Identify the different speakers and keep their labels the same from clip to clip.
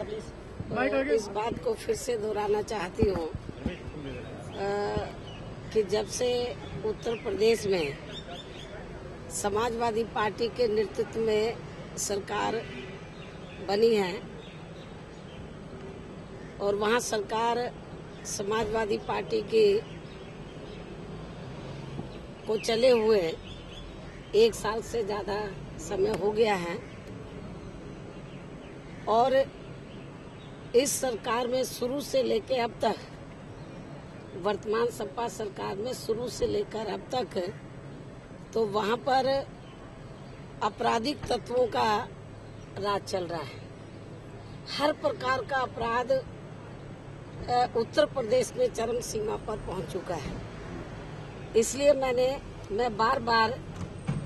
Speaker 1: इस बात को फिर से दोहराना चाहती हूँ कि जब से उत्तर प्रदेश में समाजवादी पार्टी के नेतृत्व में सरकार बनी है और वहाँ सरकार समाजवादी पार्टी की को चले हुए 1 साल से ज़्यादा समय हो गया है और इस सरकार में शुरू से लेकर अब तक, वर्तमान सपा सरकार में शुरू से लेकर अब तक, तो वहाँ पर आपराधिक तत्वों का राज चल रहा है। हर प्रकार का अपराध उत्तर प्रदेश में चरम सीमा पर पहुंच चुका है। इसलिए मैं बार बार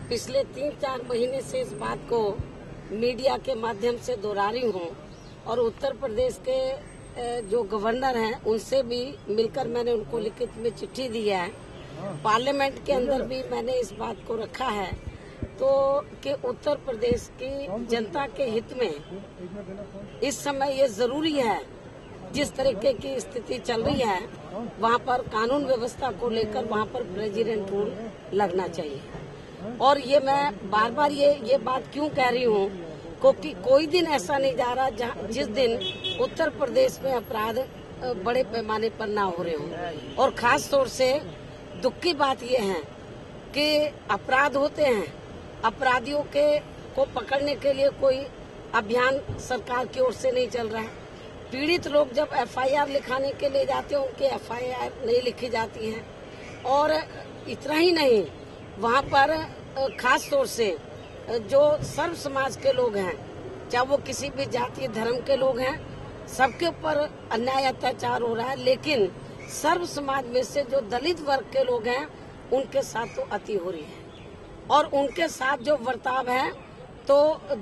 Speaker 1: पिछले 3-4 महीने से इस बात को मीडिया के माध्यम से दोहरा रही हूँ और उत्तर प्रदेश के जो गवर्नर हैं उनसे भी मिलकर मैंने उनको लिखित में चिट्ठी दी है। पार्लियामेंट के अंदर भी मैंने इस बात को रखा है तो कि उत्तर प्रदेश की जनता के हित में इस समय ये जरूरी है, जिस तरीके की स्थिति चल रही है वहाँ पर कानून व्यवस्था को लेकर वहाँ पर प्रेसिडेंट रूल लगना चाहिए। और ये मैं बार बार ये बात क्यों कह रही हूँ, क्योंकि कोई दिन ऐसा नहीं जा रहा जिस दिन उत्तर प्रदेश में अपराध बड़े पैमाने पर ना हो रहे हों। और खास तौर से दुख की बात ये है कि अपराध होते हैं, अपराधियों को पकड़ने के लिए कोई अभियान सरकार की ओर से नहीं चल रहा है। पीड़ित लोग जब एफआईआर लिखाने के लिए जाते हैं उनकी एफआईआर नहीं लिखी जाती है। और इतना ही नहीं, वहाँ पर खास तौर से जो सर्व समाज के लोग हैं, चाहे वो किसी भी जाति धर्म के लोग हैं, सबके ऊपर अन्याय अत्याचार हो रहा है। लेकिन सर्व समाज में से जो दलित वर्ग के लोग हैं उनके साथ तो अति हो रही है और उनके साथ जो बर्ताव है तो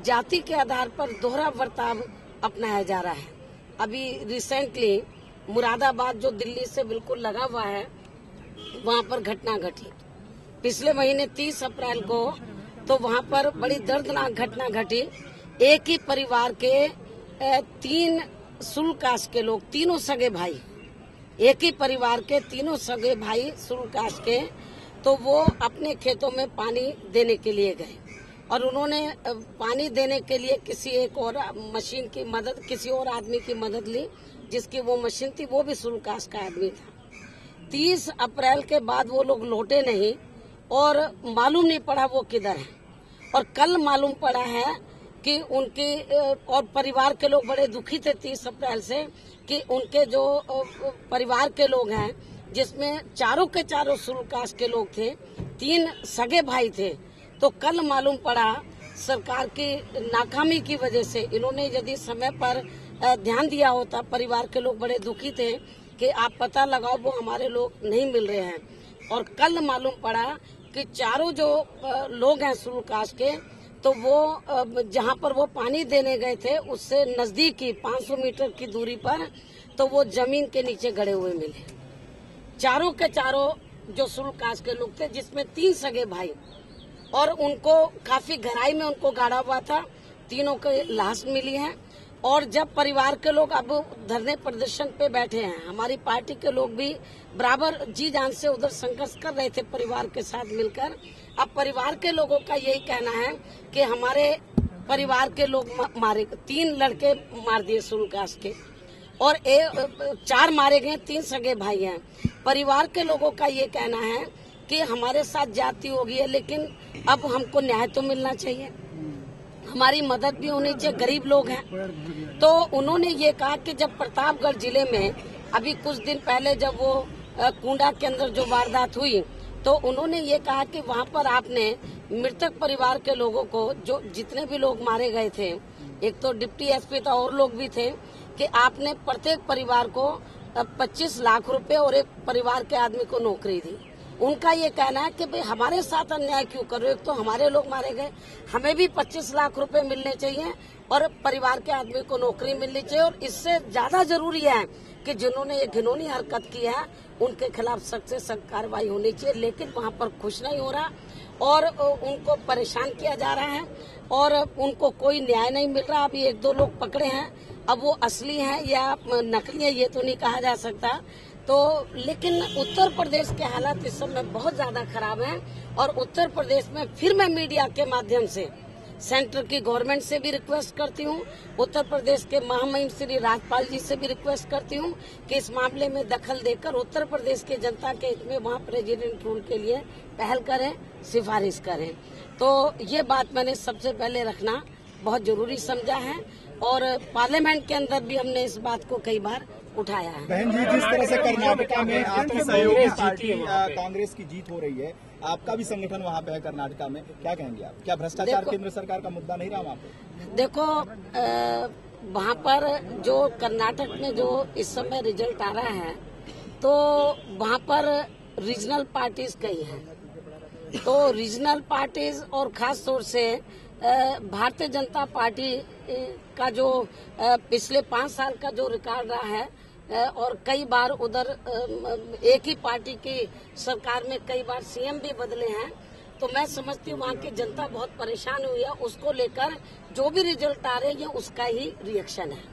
Speaker 1: जाति के आधार पर दोहरा बर्ताव अपनाया जा रहा है। अभी रिसेंटली मुरादाबाद जो दिल्ली से बिल्कुल लगा हुआ है, वहाँ पर घटना घटी पिछले महीने 30 अप्रैल को। तो वहाँ पर बड़ी दर्दनाक घटना घटी। एक ही परिवार के 3 सुलकास्ट के लोग, तीनों सगे भाई, एक ही परिवार के तीनों सगे भाई सुलकास्ट के, तो वो अपने खेतों में पानी देने के लिए गए और उन्होंने पानी देने के लिए किसी एक और मशीन की मदद, किसी और आदमी की मदद ली जिसकी वो मशीन थी, वो भी सुलकास्ट का आदमी था। 30 अप्रैल के बाद वो लोग लौटे नहीं और मालूम नहीं पड़ा वो किधर है। और कल मालूम पड़ा है कि उनके और परिवार के लोग बड़े दुखी थे 30 अप्रैल से कि उनके जो परिवार के लोग हैं, जिसमें चारों के चारों सुलकास्ट के लोग थे, 3 सगे भाई थे। तो कल मालूम पड़ा सरकार की नाकामी की वजह से, इन्होंने यदि समय पर ध्यान दिया होता, परिवार के लोग बड़े दुखी थे कि आप पता लगाओ, वो हमारे लोग नहीं मिल रहे हैं। और कल मालूम पड़ा कि चारों जो लोग हैं सुलकास्ट के, तो वो जहां पर वो पानी देने गए थे उससे नजदीक ही 500 मीटर की दूरी पर, तो वो जमीन के नीचे गड़े हुए मिले। चारों के चारों जो सुलकास्ट के लोग थे, जिसमें 3 सगे भाई, और उनको काफी गहराई में उनको गाड़ा हुआ था। तीनों के लाश मिली है। और जब परिवार के लोग अब धरने प्रदर्शन पे बैठे हैं, हमारी पार्टी के लोग भी बराबर जी जान से उधर संघर्ष कर रहे थे परिवार के साथ मिलकर। अब परिवार के लोगों का यही कहना है कि हमारे परिवार के लोग मारे, 3 लड़के मार दिए सुलकास्ट के और 4 मारे गए, 3 सगे भाई हैं। परिवार के लोगों का ये कहना है कि हमारे साथ जाति हो गई है, लेकिन अब हमको न्याय तो मिलना चाहिए, हमारी मदद भी होनी चाहिए, गरीब लोग हैं। तो उन्होंने ये कहा कि जब प्रतापगढ़ जिले में अभी कुछ दिन पहले जब वो कुंडा के अंदर जो वारदात हुई, तो उन्होंने ये कहा कि वहाँ पर आपने मृतक परिवार के लोगों को, जो जितने भी लोग मारे गए थे, एक तो डिप्टी एसपी था और लोग भी थे, कि आपने प्रत्येक परिवार को 25 लाख रुपए और एक परिवार के आदमी को नौकरी दी। उनका ये कहना है कि भाई हमारे साथ अन्याय क्यों कर रहे हो, एक तो हमारे लोग मारे गए, हमें भी 25 लाख रुपए मिलने चाहिए और परिवार के आदमी को नौकरी मिलनी चाहिए। और इससे ज्यादा जरूरी है कि जिन्होंने ये घिनौनी हरकत की है उनके खिलाफ सख्त से सख्त कार्रवाई होनी चाहिए। लेकिन वहाँ पर खुश नहीं हो रहा और उनको परेशान किया जा रहा है और उनको कोई न्याय नहीं मिल रहा। अभी 1-2 लोग पकड़े हैं, अब वो असली है या नकली है ये तो नहीं कहा जा सकता। तो लेकिन उत्तर प्रदेश के हालात इस समय बहुत ज्यादा खराब हैं और उत्तर प्रदेश में फिर मैं मीडिया के माध्यम से सेंटर की गवर्नमेंट से भी रिक्वेस्ट करती हूँ, उत्तर प्रदेश के महामहिम श्री राज्यपाल जी से भी रिक्वेस्ट करती हूँ कि इस मामले में दखल देकर उत्तर प्रदेश के जनता के हित में वहाँ प्रेसिडेंट रूल के लिए पहल करें, सिफारिश करें। तो ये बात मैंने सबसे पहले रखना बहुत जरूरी समझा है और पार्लियामेंट के अंदर भी हमने इस बात को कई बार उठाया है।
Speaker 2: बहन जी, जिस तरह से कर्नाटका में आपकी सहयोगी पार्टी कांग्रेस की जीत हो रही है, आपका भी संगठन वहाँ पे है कर्नाटका में, क्या कहेंगे आप? क्या भ्रष्टाचार केंद्र सरकार का मुद्दा नहीं रहा वहाँ पे?
Speaker 1: देखो वहाँ पर जो कर्नाटक में जो इस समय रिजल्ट आ रहा है तो वहाँ पर रीजनल पार्टीज कई हैं, तो रीजनल पार्टीज और खास तौर से भारतीय जनता पार्टी का जो पिछले 5 साल का जो रिकॉर्ड रहा है और कई बार उधर एक ही पार्टी की सरकार में कई बार सीएम भी बदले हैं, तो मैं समझती हूँ वहाँ की जनता बहुत परेशान हुई है। उसको लेकर जो भी रिजल्ट आ रहे हैं उसका ही रिएक्शन है।